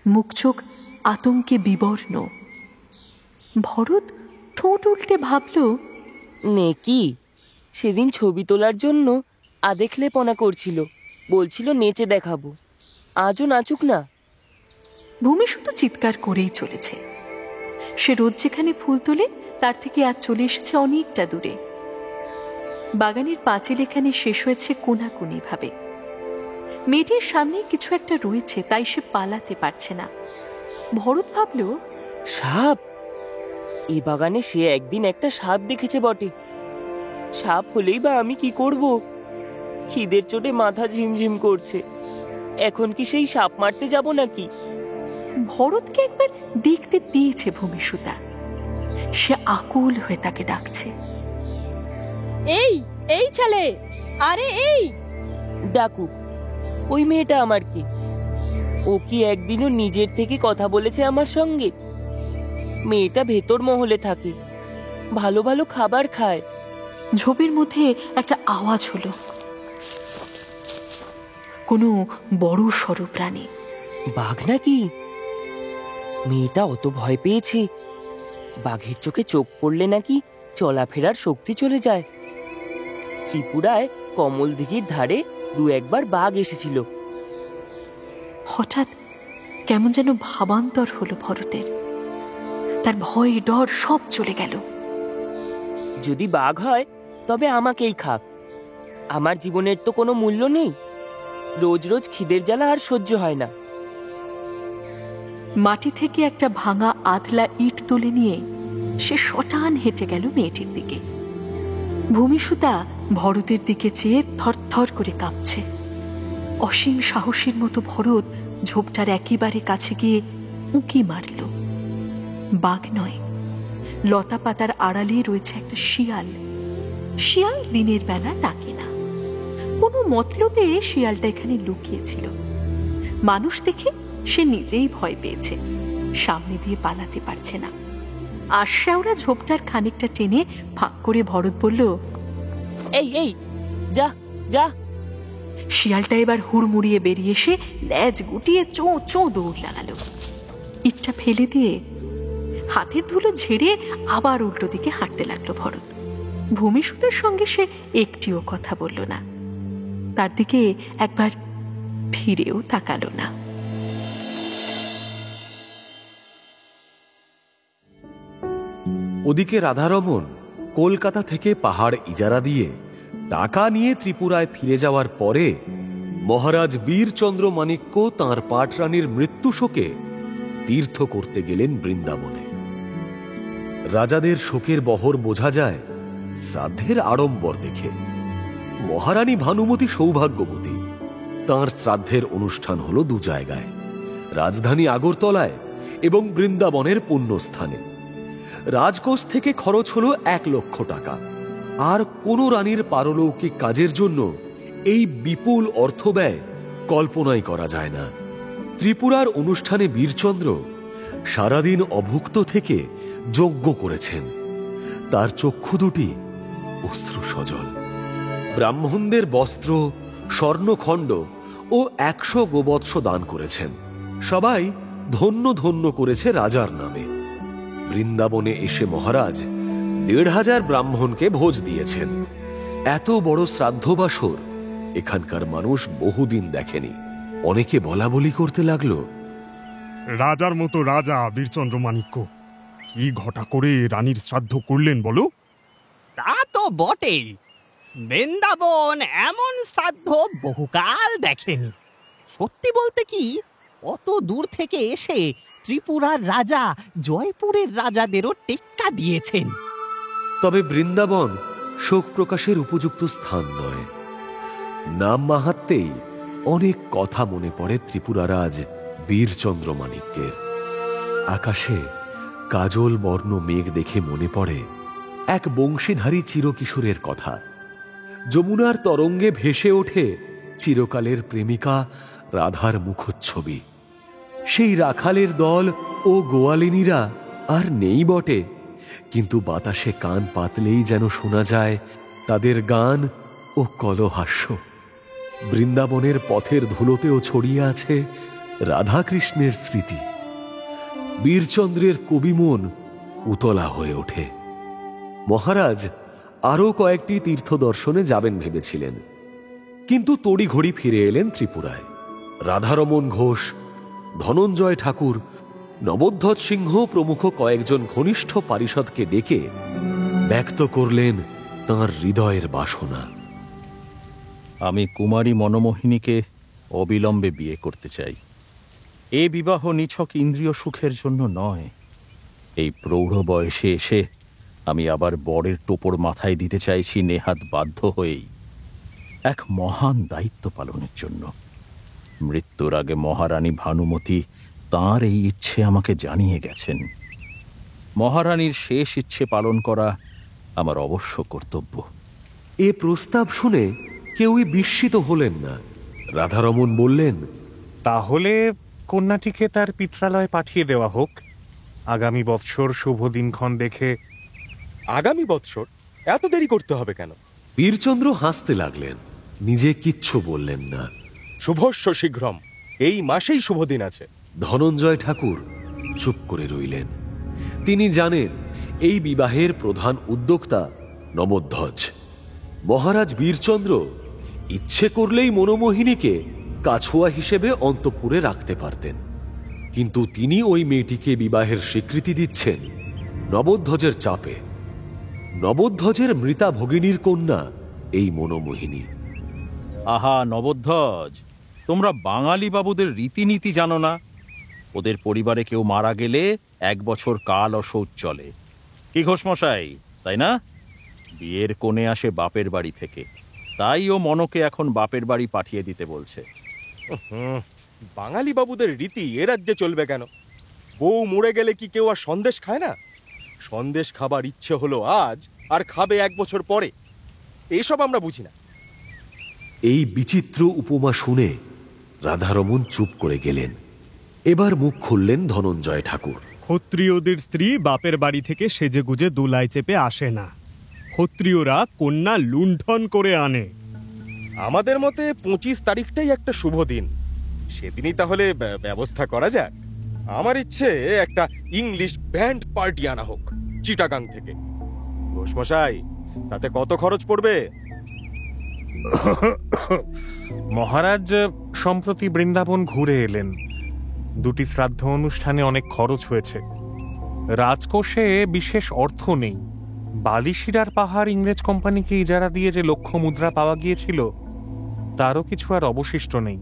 মুখ চোখ আতঙ্কে বিবর্ণ। ভরত ঠোঁট উল্টে ভাবল, নে কি, সেদিন ছবি তোলার জন্য আদেখলেপনা করছিল, বলছিল নেচে দেখাবো। আজও নাচুক না। ভূমিসুতা চিৎকার করেই চলেছে। সে রোজ যেখানে ফুল তোলে তার থেকে আজ চলে এসেছে অনেকটা দূরে। বাগানের পাঁচিল এখানে শেষ হয়েছে কোনাকুনি ভাবে। মেয়েটির সামনে কিছু একটা রয়েছে, তাই সে পালাতে পারছে না। ভরত ভাবল, সাপ। এই বাগানে সে একদিন একটা সাপ দেখেছে বটে। সাপ হলেই বা আমি কি করব? খিদের চোটে মাথা ঝিমঝিম করছে। এখন কি সেই সাপ মারতে যাব নাকি? ভরতকে একবার দেখতে পেয়েছে ভূমিসুতা। সে আকুল হয়ে তাকে ডাকছে। এই এই ছেলে, আরে এই ডাকুক। ওই মেয়েটা আমার কি? ও কি একদিনও নিজের থেকে কথা বলেছে আমার সঙ্গে? মেয়েটা ভেতর মহলে থাকে, ভালো ভালো খাবার খায়। ঝোপের মধ্যে একটা আওয়াজ হলো, কোনো বড় সড় প্রাণী। বাঘ নাকি? মেয়েটা অত ভয় পেয়েছে, বাঘের চোখে চোখ পড়লে নাকি চলাফেরার শক্তি চলে যায়। ত্রিপুরায় কমল দিঘির ধারে 2-1 বাঘ এসেছিল। হঠাৎ কেমন যেন ভাবান্তর হলো ভরতের। তার ভয় ডর সব চলে গেল। যদি বাঘ হয় তবে আমাকেই খাক, আমার জীবনের তো কোনো মূল্য নেই। রোজ রোজ খিদের জ্বালা আর সহ্য হয় না। মাটি থেকে একটা ভাঙা আধলা ইট তুলে নিয়ে সে শটান হেঁটে গেল মেয়েটির দিকে। ভূমিসুতা ভরতের দিকে চেয়ে থরথর করে কাঁপছে। অসীম সাহসের মতো ভরত ঝোপটার একেবারে কাছে গিয়ে উঁকি মারল। বাঘ নয়, লতা পাতার আড়ালে রয়েছে একটা শিয়াল। শিয়াল দিনের বেলা ডাকে না, কোনো মতলবে শিয়ালটা এখানে লুকিয়েছিল। মানুষ দেখে সে নিজেই ভয় পেয়েছে, সামনে দিয়ে পালাতে পারছে না। আশাওরা ঝোপটার খানিকটা টেনে ফাঁক করে ভরত বলল, এই এই যা যা। শিয়ালটা এবার হুড়মুড়িয়ে বেরিয়ে এসে লেজ গুটিয়ে চোঁ চোঁ দৌড় লাগালো। ইটটা ফেলে দিয়ে হাতের ধুলো ঝেড়ে আবার উল্টো দিকে হাঁটতে লাগলো ভরত। ভূমিসুতার সঙ্গে সে একটিও কথা বলল না, তার দিকে একবার ফিরেও তাকালো না। ওদিকে রাধারমণ কলকাতা থেকে পাহাড় ইজারা দিয়ে টাকা নিয়ে ত্রিপুরায় ফিরে যাওয়ার পরে মহারাজ বীরচন্দ্র মাণিক্য তাঁর পাটরানীর মৃত্যু শোকে তীর্থ করতে গেলেন বৃন্দাবনে। রাজাদের শোকের বহর বোঝা যায় শ্রাদ্ধের আড়ম্বর দেখে। মহারানী ভানুমতি সৌভাগ্যবতী। তাঁর শ্রাদ্ধের অনুষ্ঠান হলো 2 জায়গায়, রাজধানী আগরতলায় এবং বৃন্দাবনের পুণ্যস্থানে। রাজকোষ থেকে খরচ হলো 1 লক্ষ টাকা। আর কোন রানীর পারলৌকিক কাজের জন্য এই বিপুল অর্থ ব্যয় কল্পনাই করা যায় না। ত্রিপুরার অনুষ্ঠানে বীরচন্দ্র সারাদিন অভুক্ত থেকে যজ্ঞ করেছেন। তার চক্ষু দুটি অশ্রু সজল। ব্রাহ্মণদের বস্ত্র, স্বর্ণখণ্ড ও 100 গোবৎস দান করেছেন। সবাই ধন্য ধন্য করেছে রাজার নামে। বৃন্দাবনে এসে মহারাজ 1,500 ব্রাহ্মণকে ভোজ দিয়েছেন। এত বড় শ্রাদ্ধবাসর এখানকার মানুষ বহুদিন দেখেনি। অনেকে বলা বলি করতে লাগলো, রাজার মতো রাজা বীরচন্দ্র মাণিক্য কি ঘটা করে রানীর শ্রাদ্ধ করলেন বলো? তা তো বটেই, বৃন্দাবন এমন শ্রাদ্ধ বহুকাল দেখেনি। সত্যি বলতে কি, অত দূর থেকে এসে ত্রিপুরার রাজা জয়পুরের রাজাদেরও টেক্কা দিয়েছেন। তবে বৃন্দাবন শোক প্রকাশের উপযুক্ত স্থান নয়। নাম মাহাত্মেই অনেক কথা মনে পড়ে ত্রিপুরারাজ বীরচন্দ্র মাণিক্যের। আকাশে কাজল বর্ণ মেঘ দেখে মনে পড়ে এক বংশীধারী চিরকিশোরের কথা। যমুনার তরঙ্গে ভেসে ওঠে চিরকালের প্রেমিকা রাধার মুখচ্ছবি। সেই রাখালের দল ও গোয়ালিনীরা আর নেই বটে, কিন্তু বাতাসে কান পাতলেই যেন শোনা যায় তাদের গান ও কলহাস্য। বৃন্দাবনের পথের ধুলোতেও ছড়িয়ে আছে রাধাকৃষ্ণের স্মৃতি। বীরচন্দ্রের কবিমন উতলা হয়ে ওঠে। মহারাজ আরও কয়েকটি তীর্থ দর্শনে যাবেন ভেবেছিলেন, কিন্তু তড়িঘড়ি ফিরে এলেন ত্রিপুরায়। রাধারমণ ঘোষ, ধনঞ্জয় ঠাকুর, নবোধ্বজ সিংহ প্রমুখ কয়েকজন ঘনিষ্ঠ পারিষদকে ডেকে ব্যক্ত করলেন তাঁর হৃদয়ের বাসনা। আমি কুমারী মনমোহিনীকে অবিলম্বে বিয়ে করতে চাই। এ বিবাহ নিছক ইন্দ্রিয় সুখের জন্য নয়। এই প্রৌঢ় বয়সে এসে আমি আবার বরের টোপর মাথায় দিতে চাইছি নেহাত বাধ্য হয়েই, এক মহান দায়িত্ব পালনের জন্য। মৃত্যুর আগে মহারানী ভানুমতি তাঁর এই ইচ্ছে আমাকে জানিয়ে গেছেন। মহারানীর শেষ ইচ্ছে পালন করা আমার অবশ্য কর্তব্য। এ প্রস্তাব শুনে কেউই বিস্মিত হলেন না। রাধারমণ বললেন, তাহলে কন্যাটিকে তার পিত্রালয়ে পাঠিয়ে দেওয়া হোক। আগামী বৎসর শুভ দিনক্ষণ দেখে। আগামী বৎসর? এত দেরি করতে হবে কেন? বীরচন্দ্র হাসতে লাগলেন, নিজে কিচ্ছু বললেন না। শুভস্য শীঘ্রম, এই মাসেই শুভ দিন আছে। ধনঞ্জয় ঠাকুর চুপ করে রইলেন। তিনি জানেন এই বিবাহের প্রধান উদ্যোক্তা নমোধ্বজ। মহারাজ বীরচন্দ্র ইচ্ছে করলেই মনোমোহিনীকে কাছুয়া হিসেবে অন্তঃপুরে রাখতে পারতেন, কিন্তু তিনি ওই মেয়েটিকে বিবাহের স্বীকৃতি দিচ্ছেন নবোধ্বজের চাপে। নবোধ্বজের মৃতা ভগিনীর কন্যা এই মনোমোহিনী। আহা নবোধ্বজ, তোমরা বাঙালি বাবুদের রীতিনীতি জানো না? ওদের পরিবারে কেউ মারা গেলে 1 বছর কাল অশৌচ চলে। কি ঘোষমশাই, তাই না? বিয়ের কোণে আসে বাপের বাড়ি থেকে, তাই ও মনকে এখন বাপের বাড়ি পাঠিয়ে দিতে বলছে। বাঙালি বাবুদের রীতি এ রাজ্যে চলবে কেন? বউ মরে গেলে কি কেউ আর সন্দেশ খায় না? সন্দেশ খাবার ইচ্ছে হলো আজ, আর খাবে 1 বছর পরে। এসব আমরা বুঝি না। এই বিচিত্র উপমা শুনে রাধারমণ চুপ করে গেলেন। এবার মুখ খুললেন ধনঞ্জয় ঠাকুর। ক্ষত্রিয়দের স্ত্রী বাপের বাড়ি থেকে সেজেগুজে দোলায় চেপে আসে না, ক্ষত্রিয়রা কন্যা লুণ্ঠন করে আনে। আমাদের মতে 25 তারিখটাই একটা শুভ দিন, সেদিনই তাহলে ব্যবস্থা করা যাক। আমার ইচ্ছে একটা ইংলিশ ব্যান্ড পার্টি আনা হোক চিটাগাং থেকে। ঘোষমশাই, তাতে কত খরচ পড়বে? মহারাজ সম্প্রতি বৃন্দাবন ঘুরে এলেন। 2টি শ্রাদ্ধ অনুষ্ঠানে অনেক খরচ হয়েছে। রাজকোষে বিশেষ অর্থ নেই। বালিশিরার পাহাড় ইংরেজ কোম্পানিকে ইজারা দিয়ে যে 1 লক্ষ মুদ্রা পাওয়া গিয়েছিল, তারও কিছু আর অবশিষ্ট নেই।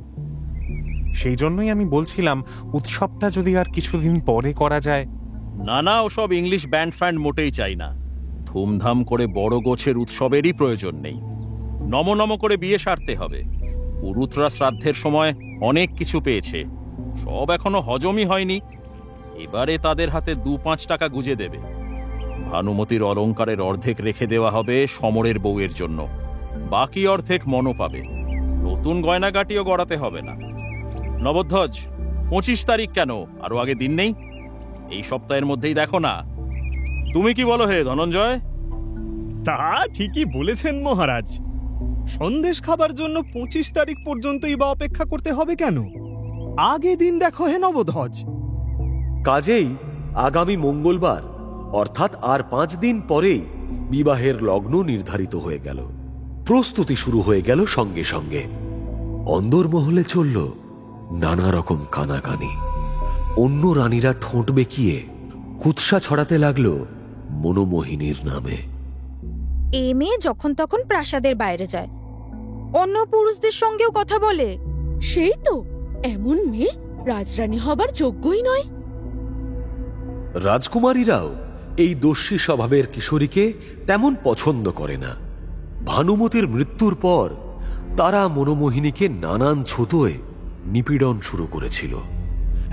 সেই জন্যই আমি বলছিলাম উৎসবটা যদি আর কিছুদিন পরে করা যায়। না না, ওসব ইংলিশ ব্যান্ড ফ্যান্ড মোটেই চাই না। ধুমধাম করে বড় গোছের উৎসবেরই প্রয়োজন নেই। নম নম করে বিয়ে সারতে হবে। পুরুতরা শ্রাদ্ধের সময় অনেক কিছু পেয়েছে, সব এখনো হজমই হয়নি। এবারে তাদের হাতে 2-5 টাকা গুজে দেবে। ভানুমতির অলংকারের অর্ধেক রেখে দেওয়া হবে সমরের বউয়ের জন্য, বাকি অর্ধেক মনো পাবে। নতুন গয়নাগাটিও গড়াতে হবে না। নবোধ্বজ, 25 তারিখ কেন, আরো আগে দিন নেই? এই সপ্তাহের মধ্যেই দেখো না। তুমি কি বলো হে ধনঞ্জয়? তা ঠিকই বলেছেন মহারাজ। সন্দেশ খাবার জন্য 25 তারিখ পর্যন্তই বা অপেক্ষা করতে হবে কেন? আগে দিন দেখো হে নবোধ্বজ। কাজেই আগামী মঙ্গলবার অর্থাৎ আর 5 দিন পরেই বিবাহের লগ্ন নির্ধারিত হয়ে গেল। প্রস্তুতি শুরু হয়ে গেল সঙ্গে সঙ্গে। অন্দরমহলে চলল নানা রকম কানাকানি। অন্য রানীরা ঠোঁট বেঁকিয়ে কুৎসা ছড়াতে লাগলো মনোমোহিনীর নামে। এ মেয়ে যখন তখন প্রাসাদের বাইরে যায়, অন্য পুরুষদের সঙ্গেও কথা বলে। সেই তো, এমন মেয়ে রাজরানী হবার যোগ্যই নয়। রাজকুমারীরাও এই দস্যি স্বভাবের কিশোরীকে তেমন পছন্দ করে না। ভানুমতির মৃত্যুর পর তারা মনোমোহিনীকে নানান ছুতোয় নিপীড়ন শুরু করেছিল।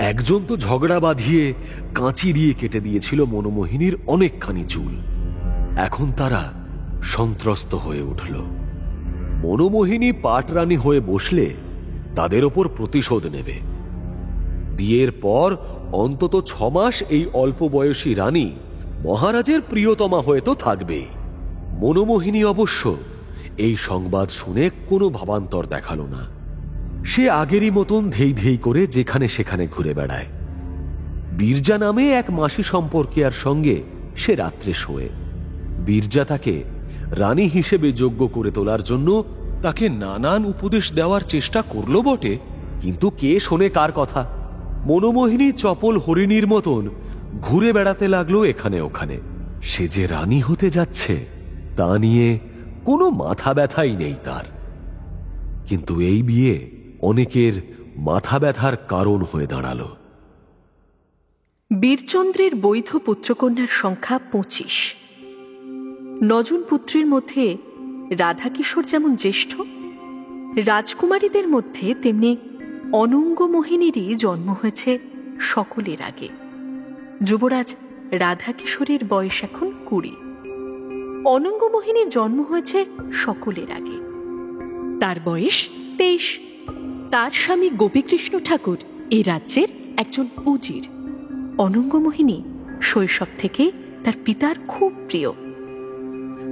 একজন তো ঝগড়া বাঁধিয়ে কাঁচি দিয়ে কেটে দিয়েছিল মনোমোহিনীর অনেকখানি চুল। এখন তারা সন্ত্রস্ত হয়ে উঠল। মনোমোহিনী পাটরানী হয়ে বসলে তাদের ওপর প্রতিশোধ নেবে। বিয়ের পর অন্তত 6 মাস এই অল্প বয়সী রানী মহারাজের প্রিয়তমা হয়ে তো থাকবেই। মনোমোহিনী অবশ্য এই সংবাদ শুনে কোনো ভাবান্তর দেখালো না। সে আগেরই মতন ধেই ধেই করে যেখানে সেখানে ঘুরে বেড়ায়। বীরজা নামে এক মাসি সম্পর্কিয়ার সঙ্গে সে রাত্রে শোয়ে। বীরজা তাকে রানী হিসেবে যোগ্য করে তোলার জন্য তাকে নানান উপদেশ দেওয়ার চেষ্টা করল বটে, কিন্তু কে শোনে কার কথা? মনোমোহিনী চপল হরিণীর মতন ঘুরে বেড়াতে লাগলো এখানে ওখানে। সে যে রানী হতে যাচ্ছে তা নিয়ে কোনো মাথা ব্যথাই নেই তার। কিন্তু এই বিয়ে অনেকের মাথা ব্যথার কারণ হয়ে দাঁড়ালো। বীরচন্দ্রের বৈধ পুত্রকন্যার সংখ্যা 25। 9 জন পুত্রের মধ্যে রাধাকিশোর যেমন জ্যেষ্ঠ, রাজকুমারীদের মধ্যে তেমনি অনঙ্গ মোহিনীরই জন্ম হয়েছে সকলের আগে। যুবরাজ রাধাকিশোরের বয়স এখন 20। অনঙ্গমোহিনীর জন্ম হয়েছে সকলের আগে। তার বয়স 23। তার স্বামী গোপীকৃষ্ণ ঠাকুর এই রাজ্যের একজন উজির। অনঙ্গমোহিনী শৈশব থেকে তার পিতার খুব প্রিয়।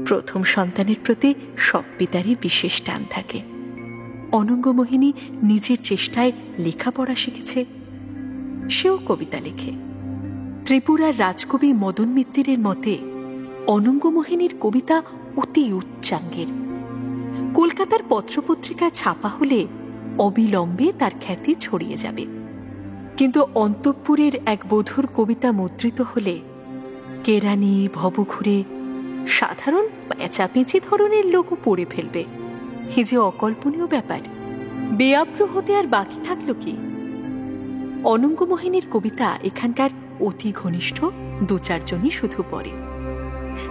প্রথম সন্তানের প্রতি সব পিতারই বিশেষ টান থাকে। অনঙ্গমোহিনী নিজের চেষ্টায় লেখাপড়া শিখেছে। সেও কবিতা লেখে। ত্রিপুরার রাজকবি মদন মিত্তিরের মতে অনঙ্গমোহিনীর কবিতা অতি উচ্চাঙ্গের। কলকাতার পত্রপত্রিকায় ছাপা হলে অবিলম্বে তার খ্যাতি ছড়িয়ে যাবে। কিন্তু অন্তঃপুরের এক বধূর কবিতা মুদ্রিত হলে কেরানি, ভবঘুরে, সাধারণ পেঁচাপেঁচি ধরনের লোকও পড়ে ফেলবে। এই যে অকল্পনীয় ব্যাপার, বেআব্র হতে আর বাকি থাকলো কি? অনঙ্গমোহিনীর কবিতা এখানকার অতি ঘনিষ্ঠ 2-4 জনই শুধু পড়ে।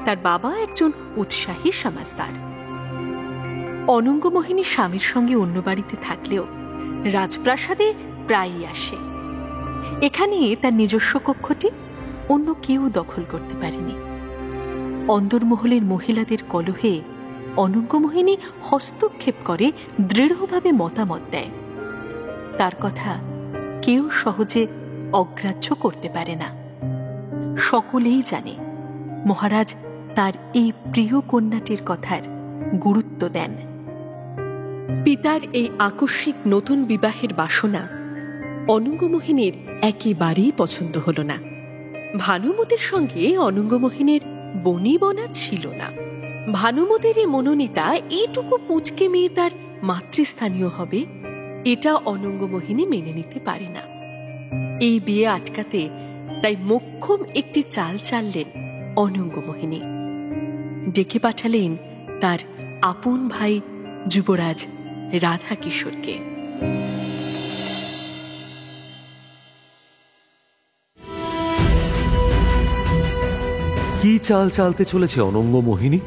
তার বাবা একজন উৎসাহী সমাজদার। অনঙ্গমোহিনী স্বামীর সঙ্গে অন্য বাড়িতে থাকলেও রাজপ্রাসাদে প্রায়ই আসে। এখানে তার নিজস্ব কক্ষটি অন্য কেউ দখল করতে পারেনি। অন্দরমহলের মহিলাদের কলহে অনঙ্গমোহিনী হস্তক্ষেপ করে, দৃঢ়ভাবে মতামত দেয়। তার কথা কেউ সহজে অগ্রাহ্য করতে পারে না। সকলেই জানে মহারাজ তার এই প্রিয় কন্যাটির কথার গুরুত্ব দেন। পিতার এই আকস্মিক নতুন বিবাহের বাসনা অনঙ্গমোহিনীর একেবারেই পছন্দ হল না। ভানুমতির সঙ্গে অনঙ্গমোহিনীর বনিবনা ছিল না। ভানুমতির এই মনোনীতা এইটুকু পুচকে মেয়ে তার মাতৃস্থানীয় হবে, এটা অনঙ্গমোহিনী মেনে নিতে পারে না। এই বিয়ে আটকাতে তাই মোক্ষম একটি চাল চাললেন অনঙ্গমোহিনী। ডেকে পাঠালেন তার আপন ভাই যুবরাজ রাধা কিশোরকে। কি চাল চালতে চলেছে অনঙ্গমোহিনী?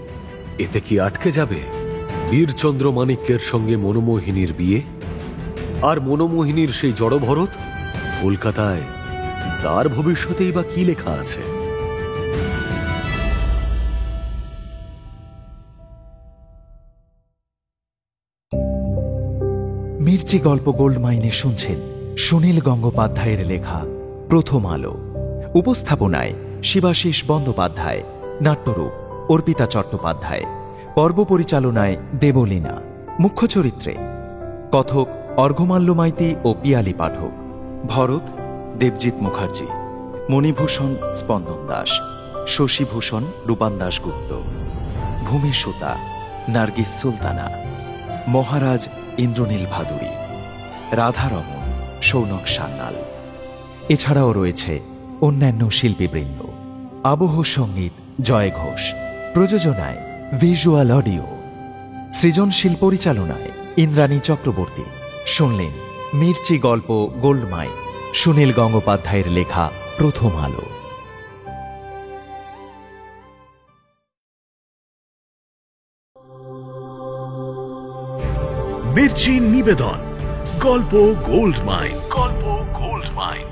এতে কি আটকে যাবে বীরচন্দ্র মাণিক্যের সঙ্গে মনোমোহিনীর বিয়ে? আর মনোমোহিনীর সেই জড়ভরত কলকাতায়, তার ভবিষ্যতেই বা কি লেখা আছে? মির্চি গল্প গোল্ড মাইনে শুনছেন সুনীল গঙ্গোপাধ্যায়ের লেখা প্রথম আলো। উপস্থাপনায় শিবাশিস বন্দ্যোপাধ্যায়, নাট্যরূপ অর্পিতা চট্টোপাধ্যায়, পর্ব পরিচালনায় দেবলীনা, মুখ্য চরিত্রে কথক অর্ঘ্যমাল্য মাইতি ও পিয়ালি পাঠক, ভরত দেবজিৎ মুখার্জি, মণিভূষণ স্পন্দন দাস, শশীভূষণ রূপান দাশগুপ্ত, ভূমি সুতা নার্গিস সুলতানা, মহারাজ ইন্দ্রনীল ভাদুরী, রাধারমণ সৌনক সান্যাল। এছাড়াও রয়েছে অন্যান্য শিল্পীবৃন্দ। আবহ সঙ্গীত জয় ঘোষ, প্রযোজনায় ভিজুয়াল অডিও, সৃজনশীল পরিচালনায় ইন্দ্রাণী চক্রবর্তী। শুনলেন মির্চি গল্প গোল্ডমাইন, সুনীল গঙ্গোপাধ্যায়ের লেখা প্রথম আলো। মির্চি নিবেদন গল্প গোল্ড মাইন। গল্প গোল্ড মাইন।